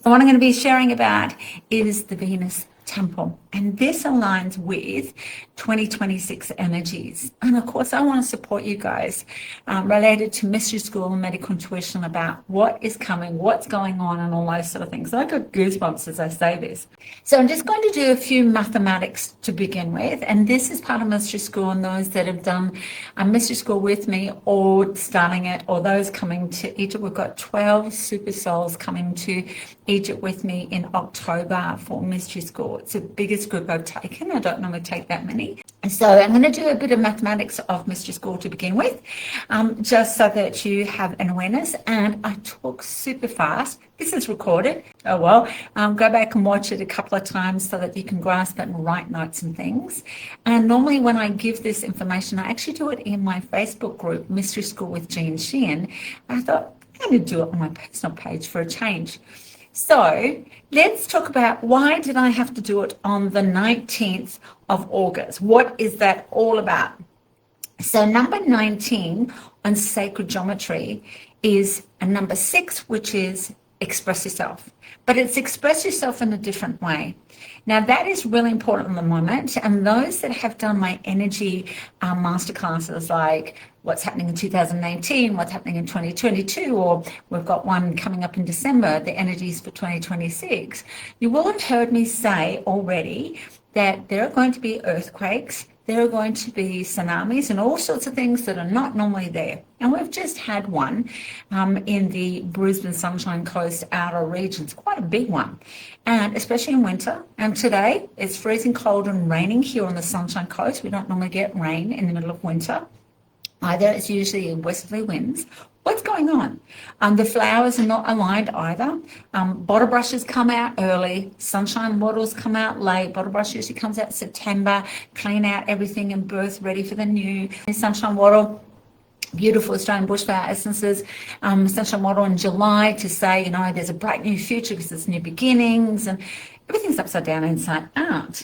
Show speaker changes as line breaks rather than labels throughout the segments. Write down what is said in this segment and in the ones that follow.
What I'm going to be sharing about is the Venus temple, and this aligns with 2026 energies. And of course, I want to support you guys related to mystery school and medical intuition about what is coming, what's going on, and all those sort of things. I got goosebumps as I say this. So I'm just going to do a few mathematics to begin with, and this is part of mystery school, and those that have done mystery school with me or starting it, or those coming to Egypt. We've got 12 super souls coming to Egypt with me in October for mystery school. It's the biggest group I've taken. I don't normally take that many. So I'm going to do a bit of mathematics of mystery school to begin with, just so that you have an awareness. And I talk super fast. This is recorded. Oh, well, go back and watch it a couple of times so that you can grasp it and write notes and things. And normally when I give this information, I actually do it in my Facebook group, Mystery School with Sheehan. I thought, I'm going to do it on my personal page for a change. So let's talk about why did I have to do it on the 19th of August? What is that all about? So number 19 on sacred geometry is a number 6, which is express yourself. But it's express yourself in a different way. Now, that is really important at the moment. And those that have done my energy masterclasses, like what's happening in 2018, what's happening in 2022, or we've got one coming up in December, the energies for 2026, you will have heard me say already that there are going to be earthquakes, there are going to be tsunamis and all sorts of things that are not normally there. And we've just had one in the Brisbane Sunshine Coast outer regions, quite a big one, and especially in winter. And today it's freezing cold and raining here on the Sunshine Coast. We don't normally get rain in the middle of winter. Either it's usually in westerly winds. What's going on? The flowers are not aligned either. Bottle brushes come out early. Sunshine bottles come out late. Bottle brush usually comes out September. Clean out everything and birth ready for the new sunshine bottle. Beautiful Australian bushfire essences. Sunshine bottle in July to say, there's a bright new future because it's new beginnings, and everything's upside down, inside out.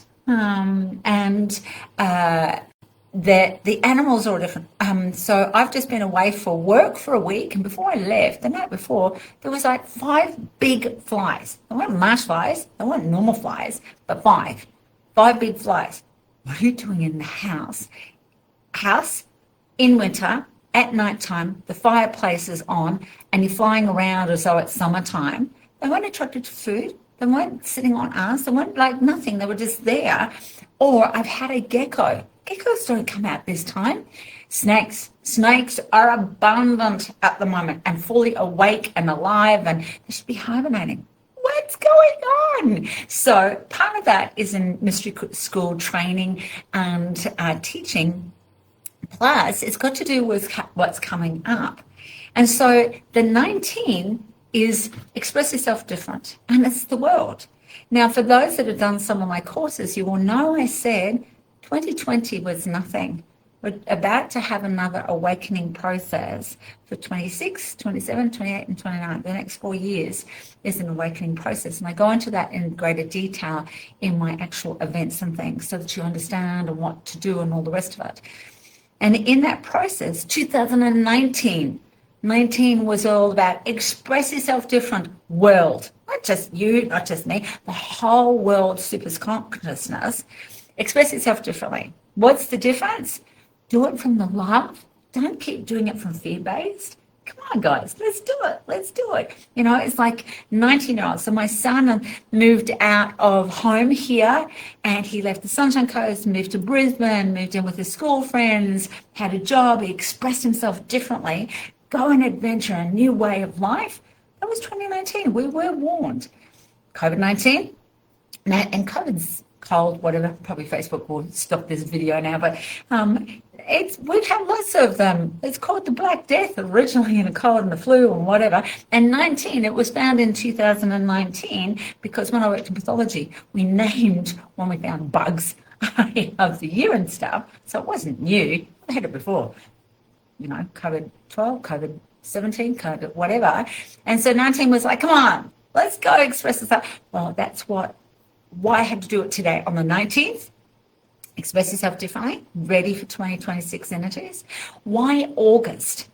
The animals are all different. So I've just been away for work for a week, and before I left, the night before, there was like 5 big flies. They weren't marsh flies, they weren't normal flies, but 5 big flies. What are you doing in the house in winter at nighttime? The fireplace is on, and you're flying around as though it's summertime. They weren't attracted to food. They weren't sitting on us. They weren't like nothing. They were just there. Or I've had a gecko. Geckos don't come out this time. Snakes are abundant at the moment and fully awake and alive, and they should be hibernating. What's going on? So part of that is in mystery school training and teaching. Plus, it's got to do with what's coming up. And so the 19 is express yourself different, and it's the world. Now, for those that have done some of my courses, you will know I said 2020 was nothing. We're about to have another awakening process for 26, 27, 28, and 29. The next 4 years is an awakening process. And I go into that in greater detail in my actual events and things so that you understand and what to do and all the rest of it. And in that process, 2019 was all about express yourself different world. Not just you, not just me, the whole world super consciousness. Express yourself differently. What's the difference? Do it from the love. Don't keep doing it from fear-based. Come on, guys, let's do it. Let's do it. It's like 19-year-olds. So my son moved out of home here, and he left the Sunshine Coast, moved to Brisbane, moved in with his school friends, had a job. He expressed himself differently. Go and adventure, a new way of life. That was 2019. We were warned. COVID-19, and COVID's cold, whatever. Probably Facebook will stop this video now, but we've had lots of them. It's called the Black Death originally, and a cold and the flu and whatever. And 19, it was found in 2019 because when I worked in pathology, we named when we found bugs of the year and stuff. So it wasn't new. I had it before. COVID-12, COVID-17, COVID, whatever. And so 19 was like, come on, let's go express this. Well, that's why I had to do it today on the 19th. Express yourself differently, ready for 2026 energies. Why August?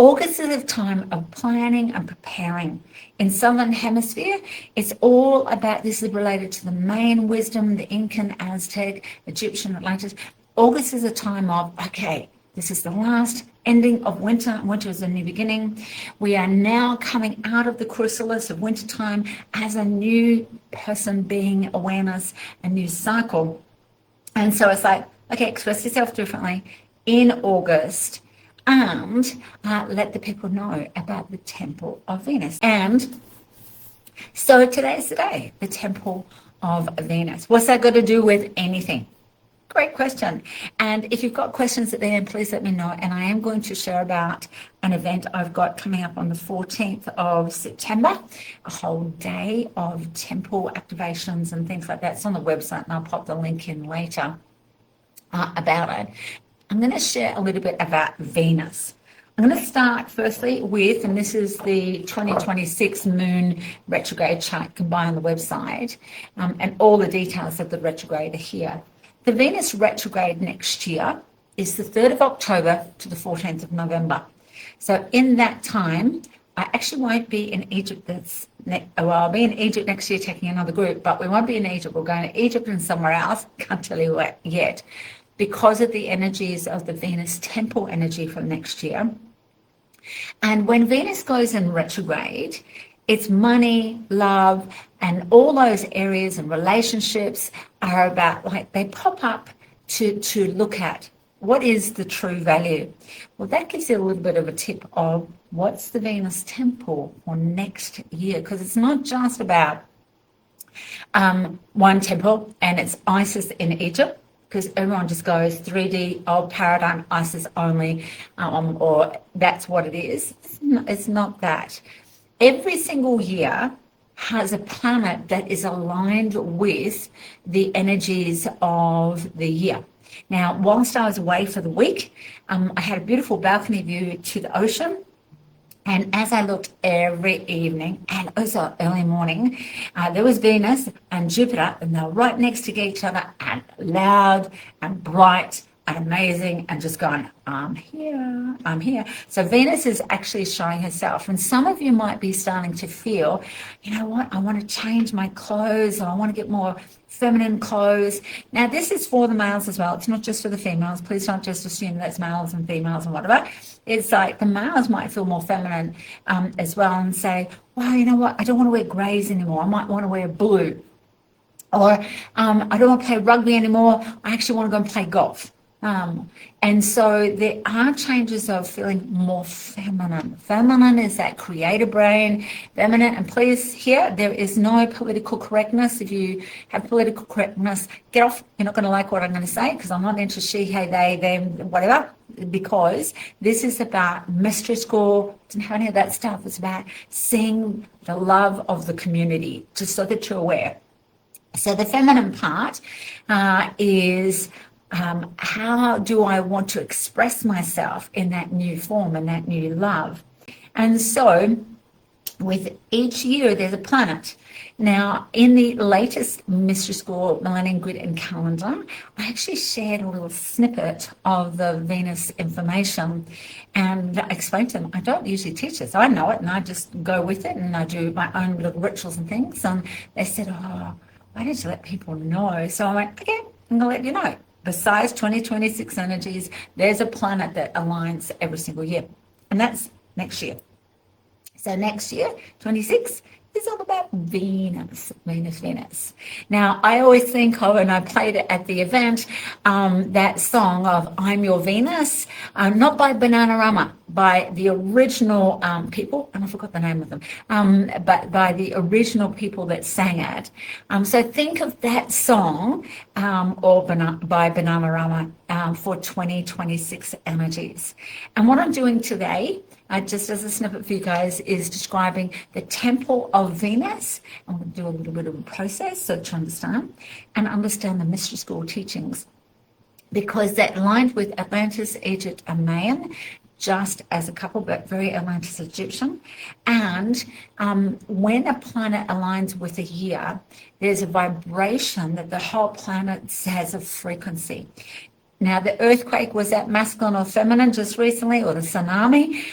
August is a time of planning and preparing. In Southern Hemisphere, it's all about, this is related to the Mayan wisdom, the Incan, Aztec, Egyptian, Atlantis. August is a time of, okay, this is the last ending of winter. Winter is a new beginning. We are now coming out of the chrysalis of wintertime as a new person, being awareness, a new cycle. And so it's like, okay, express yourself differently in August, and let the people know about the Temple of Venus. And so today's the day, the Temple of Venus. What's that got to do with anything? Great question. And if you've got questions at the end, please let me know. And I am going to share about an event I've got coming up on the 14th of September, a whole day of temple activations and things like that. It's on the website, and I'll pop the link in later about it. I'm going to share a little bit about Venus. I'm going to start firstly with, and this is the 2026 moon retrograde chart. You can buy on the website, and all the details of the retrograde are here. The Venus retrograde next year is the 3rd of October to the 14th of November. So in that time, I actually won't be in Egypt. I'll be in Egypt next year taking another group, but we won't be in Egypt. We're going to Egypt and somewhere else. Can't tell you what yet, because of the energies of the Venus temple energy from next year. And when Venus goes in retrograde, it's money, love, and all those areas and relationships are about, like, they pop up to look at what is the true value. Well, that gives you a little bit of a tip of what's the Venus temple for next year, because it's not just about one temple and it's Isis in Egypt, because everyone just goes 3D, old paradigm, Isis only, or that's what it is. It's not that. Every single year has a planet that is aligned with the energies of the year. Now, whilst I was away for the week, I had a beautiful balcony view to the ocean. And as I looked every evening and also early morning, there was Venus and Jupiter, and they were right next to each other, and loud and bright and amazing, and just going, I'm here, I'm here. So Venus is actually showing herself. And some of you might be starting to feel, you know what, I want to change my clothes, or I want to get more feminine clothes. Now, this is for the males as well. It's not just for the females. Please don't just assume that's males and females and whatever. It's like the males might feel more feminine as well, and say, well, you know what, I don't want to wear greys anymore. I might want to wear blue. Or I don't want to play rugby anymore. I actually want to go and play golf. And so there are changes of feeling more feminine. Feminine is that creator brain, feminine. And please, here, there is no political correctness. If you have political correctness, get off. You're not going to like what I'm going to say, because I'm not into she, hey, they, them, whatever, because this is about mystery school. Doesn't have any of that stuff. It's about seeing the love of the community, just so that you're aware. So the feminine part is how do I want to express myself in that new form and that new love? And so with each year, there's a planet. Now, in the latest Mystery School Millennium Grid and Calendar, I actually shared a little snippet of the Venus information, and I explained to them, I don't usually teach this. I know it, and I just go with it, and I do my own little rituals and things. And they said, oh, why did you let people know? So I went, okay, I'm going to let you know. Besides 2026 energies, there's a planet that aligns every single year, and that's next year. So next year, 26, is all about Venus, Venus, Venus. Now, I always think of, and I played it at the event, that song of I'm Your Venus, not by Bananarama, by the original people, and I forgot the name of them, but by the original people that sang it. So think of that song by Bananarama for 2026 energies. And what I'm doing today, just as a snippet for you guys, is describing the Temple of Venus. I'm going to do a little bit of a process so to understand the Mystery School teachings, because that aligned with Atlantis, Egypt, and Mayan, just as a couple, but very Atlantis Egyptian. And when a planet aligns with a year, there's a vibration that the whole planet has a frequency. Now, the earthquake, was that masculine or feminine just recently, or the tsunami,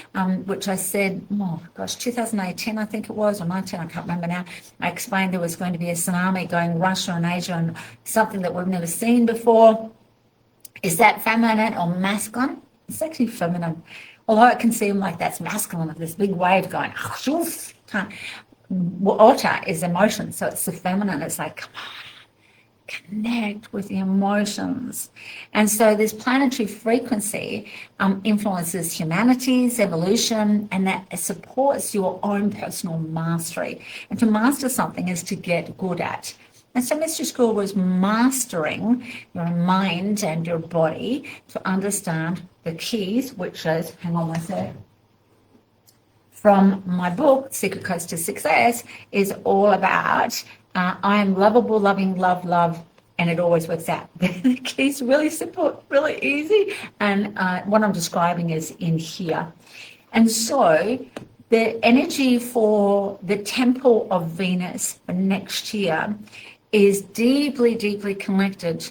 which I said, 2018, I think it was, or 19, I can't remember now. I explained there was going to be a tsunami going Russia and Asia, and something that we've never seen before. Is that feminine or masculine? It's actually feminine. Although it can seem like that's masculine, this big wave going, water is emotion, so it's the feminine. It's like, come on, connect with the emotions. And so this planetary frequency influences humanity's evolution, and that supports your own personal mastery. And to master something is to get good at. And so Mystery School was mastering your mind and your body to understand the keys, which is, hang on one sec, from my book, Secret Codes to Success, is all about I am lovable, loving, love, and it always works out. The keys really simple, really easy, and what I'm describing is in here. And so the energy for the Temple of Venus for next year is deeply, deeply connected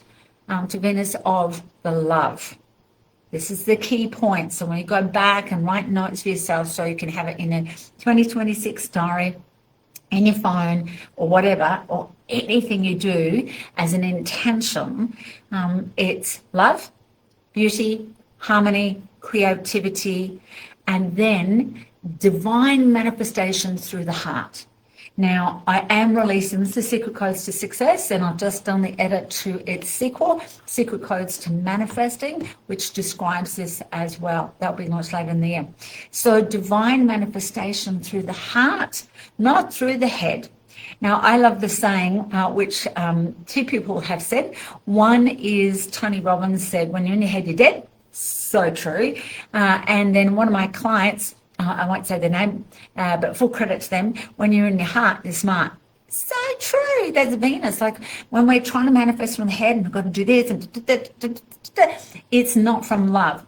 to Venus of the love. This is the key point. So when you go back and write notes for yourself so you can have it in a 2026 diary, in your phone or whatever, or anything you do as an intention, it's love, beauty, harmony, creativity, and then divine manifestation through the heart. Now, I am releasing the Secret Codes to Success, and I've just done the edit to its sequel, Secret Codes to Manifesting, which describes this as well. That'll be launched later in the year. So divine manifestation through the heart, not through the head. Now, I love the saying, which two people have said. One is Tony Robbins said, when you're in your head, you're dead. So true. And then one of my clients, I won't say their name, but full credit to them, when you're in your heart, you're smart. So true. That's Venus. Like when we're trying to manifest from the head and we've got to do this, and it's not from love.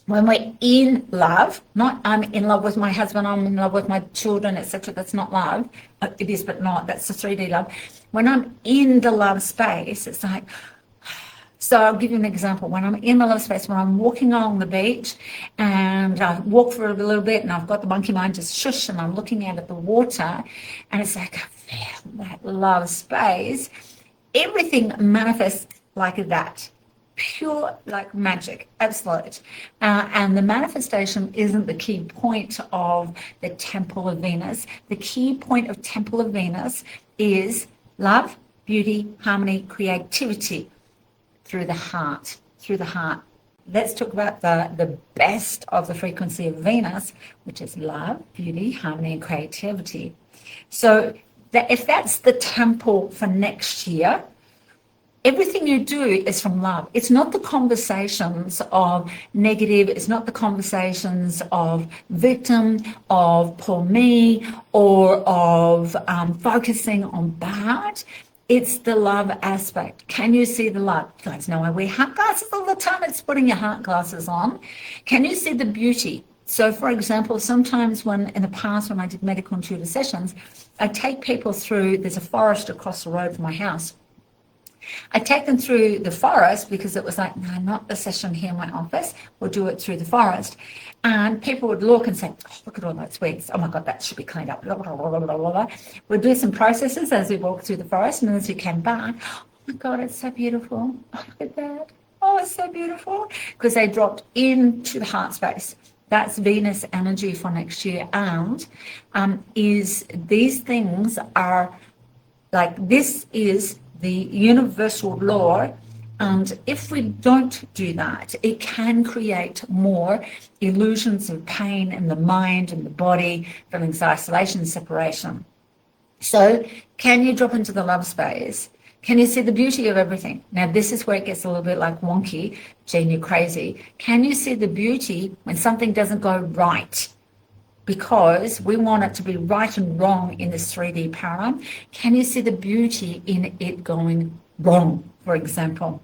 When we're in love, not I'm in love with my husband, I'm in love with my children, etc. That's not love. It is, but not. That's the 3D love. When I'm in the love space, it's like, so I'll give you an example. When I'm in the love space, when I'm walking along the beach and I walk for a little bit and I've got the monkey mind just shush and I'm looking out at the water and it's like, I feel that love space. Everything manifests like that. Pure like magic, absolute. And the manifestation isn't the key point of the Temple of Venus. The key point of Temple of Venus is love, beauty, harmony, creativity. Through the heart, Let's talk about the best of the frequency of Venus, which is love, beauty, harmony, and creativity. So if that's the temple for next year, everything you do is from love. It's not the conversations of negative. It's not the conversations of victim, of poor me, or of focusing on bad. It's the love aspect. Can you see the love? You guys know I wear heart glasses all the time. It's putting your heart glasses on. Can you see the beauty? So, for example, sometimes in the past when I did medical intuitive sessions, I take people through, there's a forest across the road from my house. I take them through the forest because it was like, no, not the session here in my office. We'll do it through the forest. And people would look and say, oh, look at all those weeds. Oh, my God, that should be cleaned up. Blah, blah, blah, blah, blah. We'd do some processes as we walked through the forest. And as we came back, oh, my God, it's so beautiful. Oh, look at that. Oh, it's so beautiful. Because they dropped into the heart space. That's Venus energy for next year. And these things are like, this is the universal law, and if we don't do that, it can create more illusions of pain in the mind and the body, feelings of isolation and separation. So can you drop into the love space? Can you see the beauty of everything? Now, this is where it gets a little bit like wonky. Jane, you're crazy. Can you see the beauty when something doesn't go right? Because we want it to be right and wrong in this 3D paradigm. Can you see the beauty in it going wrong, for example?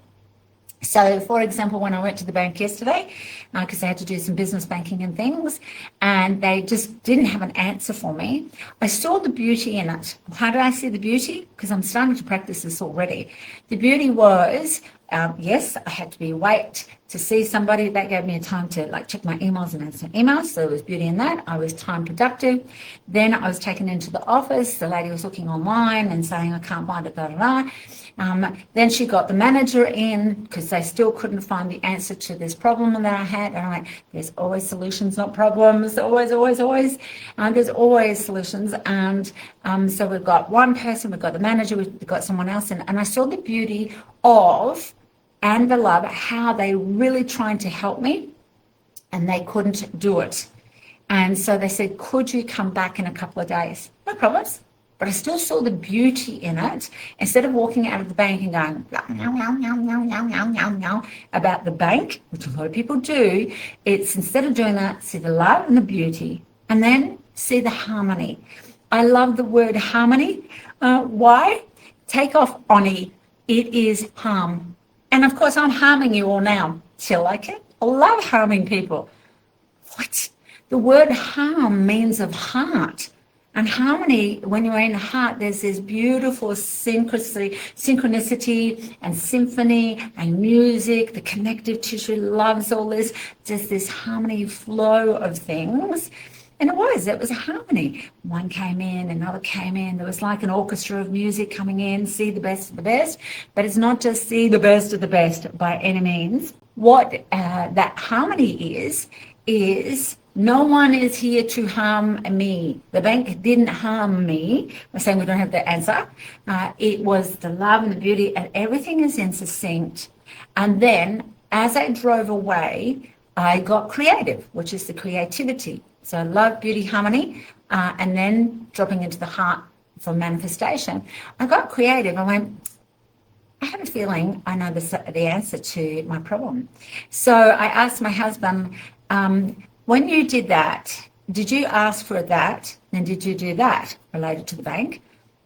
So, for example, when I went to the bank yesterday, because I had to do some business banking and things, and they just didn't have an answer for me, I saw the beauty in it. How did I see the beauty? Because I'm starting to practice this already. The beauty was Yes, I had to be awake to see somebody. That gave me a time to like check my emails and answer emails. So there was beauty in that. I was time productive. Then I was taken into the office. The lady was looking online and saying, I can't find it, blah, blah, blah. Then she got the manager in because they still couldn't find the answer to this problem that I had. And I'm like, there's always solutions, not problems. Always, always, always. There's always solutions. And so we've got one person, we've got the manager, we've got someone else in. And I saw the beauty of and the love, how they really trying to help me and they couldn't do it. And so they said, could you come back in a couple of days? No problems. But I still saw the beauty in it. Instead of walking out of the bank and going about the bank, which a lot of people do, it's instead of doing that, see the love and the beauty and then see the harmony. I love the word harmony. Why? Take off oni. It is harm. And of course, I'm harming you all now. Do you like it? I love harming people. What? The word harm means of heart. And harmony, when you're in heart, there's this beautiful synchronicity and symphony and music. The connective tissue loves all this. Just this harmony flow of things. And it was a harmony. One came in, another came in. There was like an orchestra of music coming in, see the best of the best. But it's not just see the best of the best by any means. What that harmony is no one is here to harm me. The bank didn't harm me. We're saying we don't have the answer. It was the love and the beauty, and everything is in succinct. And then as I drove away, I got creative, which is the creativity. So love, beauty, harmony, and then dropping into the heart for manifestation. I got creative. I went, I have a feeling I know the answer to my problem. So I asked my husband, when you did that, did you ask for that? And did you do that related to the bank?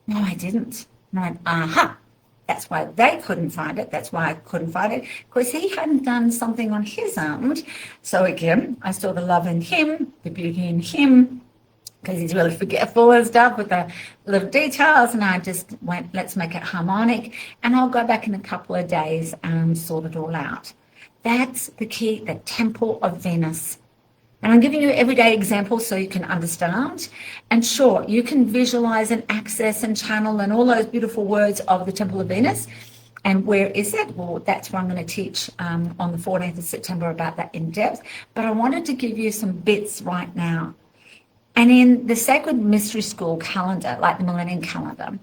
No, I didn't. And I went, aha. That's why they couldn't find it. That's why I couldn't find it. Because he hadn't done something on his end. So again, I saw the love in him, the beauty in him, because he's really forgetful and stuff with the little details. And I just went, let's make it harmonic. And I'll go back in a couple of days and sort it all out. That's the key, the temple of Venus. And I'm giving you everyday examples so you can understand. And sure, you can visualize and access and channel and all those beautiful words of the Temple of Venus. And where is it? Well, that's where I'm going to teach on the 14th of September about that in depth. But I wanted to give you some bits right now. And in the Sacred Mystery School calendar, like the Millennium calendar,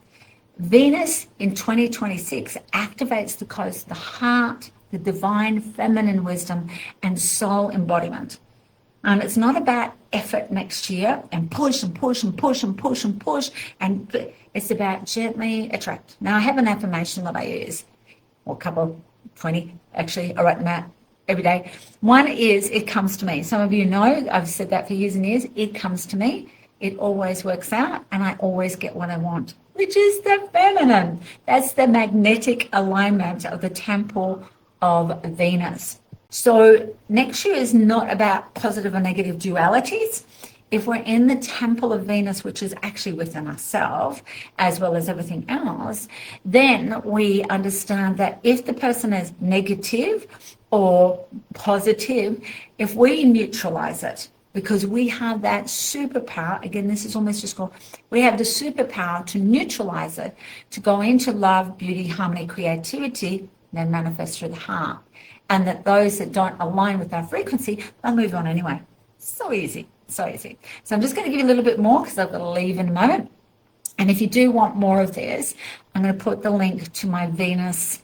Venus in 2026 activates the coast, the heart, the divine feminine wisdom, and soul embodiment. And it's not about effort next year and push and push and push and push and push. And it's about gently attract. Now, I have an affirmation that I use, or a couple, 20, actually, I write them out every day. One is, it comes to me. Some of you know, I've said that for years and years. It comes to me. It always works out, and I always get what I want, which is the feminine. That's the magnetic alignment of the temple of Venus. So next year is not about positive or negative dualities. If we're in the temple of Venus, which is actually within ourselves, as well as everything else, then we understand that if the person is negative or positive, if we neutralize it, because we have that superpower, again, this is almost just called, we have the superpower to neutralize it, to go into love, beauty, harmony, creativity, then manifest through the heart. And that those that don't align with our frequency, they'll move on anyway. So easy, so easy. So I'm just going to give you a little bit more because I've got to leave in a moment. And if you do want more of this, I'm going to put the link to my Venus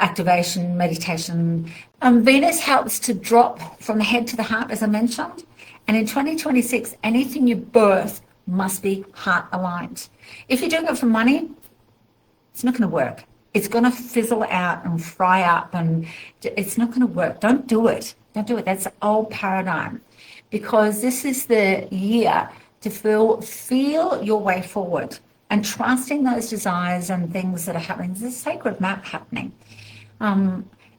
activation meditation. Venus helps to drop from the head to the heart, as I mentioned. And in 2026, anything you birth must be heart aligned. If you're doing it for money, it's not going to work. It's going to fizzle out and fry up, and it's not going to work. Don't do it. Don't do it. That's the old paradigm, because this is the year to feel your way forward and trusting those desires and things that are happening. There's a sacred map happening.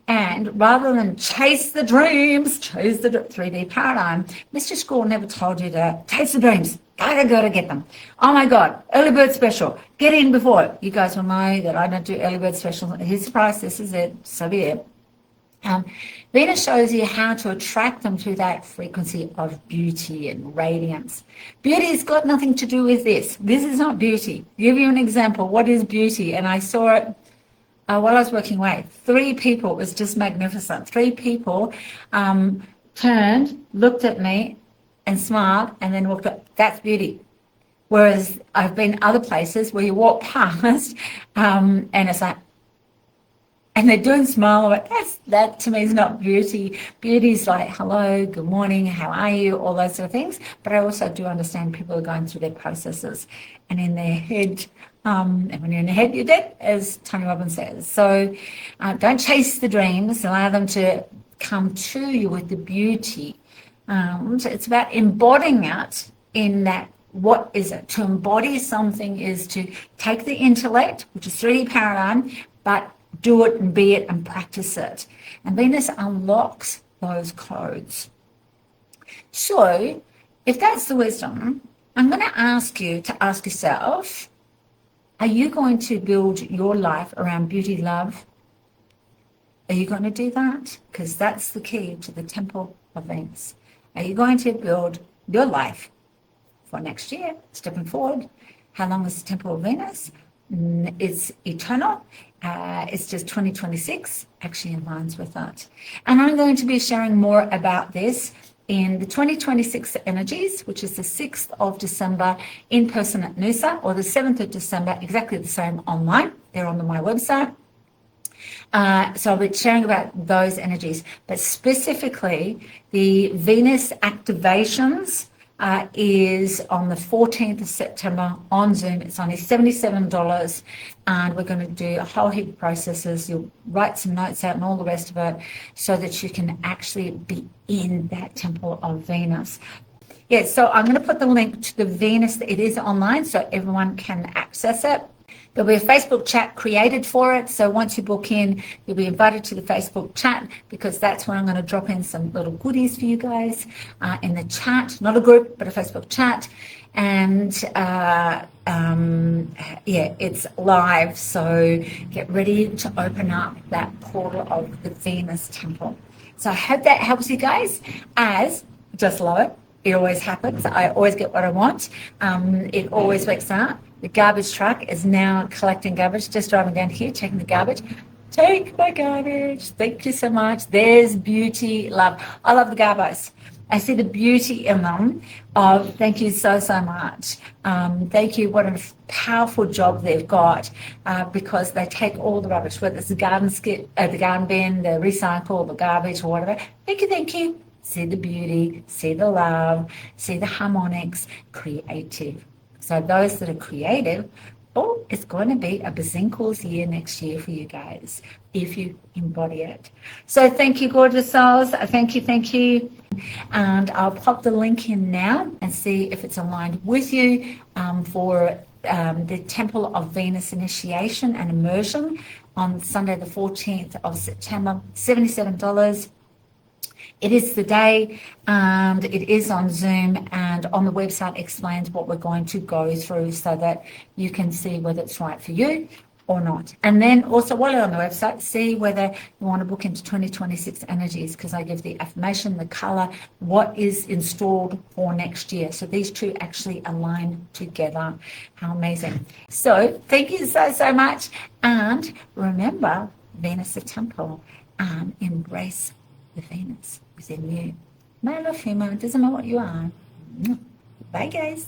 And rather than chase the dreams, chase the 3D paradigm, Mr. School never told you to chase the dreams. Gotta go to get them. Oh my God, early bird special. Get in before. You guys will know that I don't do early bird specials. Here's the price. This is it. So be it. Venus shows you how to attract them to that frequency of beauty and radiance. Beauty's got nothing to do with this. This is not beauty. I'll give you an example. What is beauty? And I saw it while I was working away. 3 people. It was just magnificent. 3 people turned, looked at me and smiled and then walked up. That's beauty. Whereas I've been other places where you walk past and it's like, and they don't smile, but that to me is not beauty. Beauty is like, hello, good morning, how are you, all those sort of things. But I also do understand people are going through their processes and in their head, and when you're in your head, you're dead, as Tony Robbins says. So don't chase the dreams, allow them to come to you with the beauty. So it's about embodying it in that. What is it? To embody something is to take the intellect, which is 3D paradigm, but do it and be it and practice it. And Venus unlocks those codes. So if that's the wisdom, I'm going to ask you to ask yourself, are you going to build your life around beauty, love? Are you going to do that? Because that's the key to the Temple of Venus. Are you going to build your life for next year, stepping forward? How long is the Temple of Venus? It's eternal. It's just 2026 actually aligns with that. And I'm going to be sharing more about this in the 2026 energies, which is the 6th of December in person at Noosa, or the 7th of December, exactly the same online. They're on my website. So I'll be sharing about those energies, but specifically the Venus activations is on the 14th of September on Zoom. It's only $77, and we're going to do a whole heap of processes. You'll write some notes out and all the rest of it so that you can actually be in that Temple of Venus. Yeah, so I'm going to put the link to the Venus. It is online, so everyone can access it. There'll be a Facebook chat created for it. So once you book in, you'll be invited to the Facebook chat, because that's when I'm going to drop in some little goodies for you guys in the chat. Not a group, but a Facebook chat. And yeah, it's live. So get ready to open up that portal of the Venus Temple. So I hope that helps you guys, as just love it. It always happens. I always get what I want. It always works out. The garbage truck is now collecting garbage, just driving down here, taking the garbage. Take my garbage. Thank you so much. There's beauty, love. I love the garbos. I see the beauty in them. Thank you so much. Thank you. What a powerful job they've got, because they take all the rubbish, whether it's the garden skip, the garden bin, the recycle, the garbage, or whatever. Thank you. See the beauty, see the love, see the harmonics, creative. So those that are creative, it's going to be a bazinkles year next year for you guys if you embody it. So thank you, gorgeous souls. Thank you. And I'll pop the link in now and see if it's aligned with you for the Temple of Venus initiation and immersion on Sunday the 14th of September, $77. It is the day, and it is on Zoom, and on the website explains what we're going to go through so that you can see whether it's right for you or not. And then also, while you're on the website, see whether you want to book into 2026 energies, because I give the affirmation, the color, what is installed for next year. So these two actually align together. How amazing. So thank you so much. And remember, Venus the Temple, embrace the Venus within you. Male or female, it doesn't matter what you are. Bye, guys.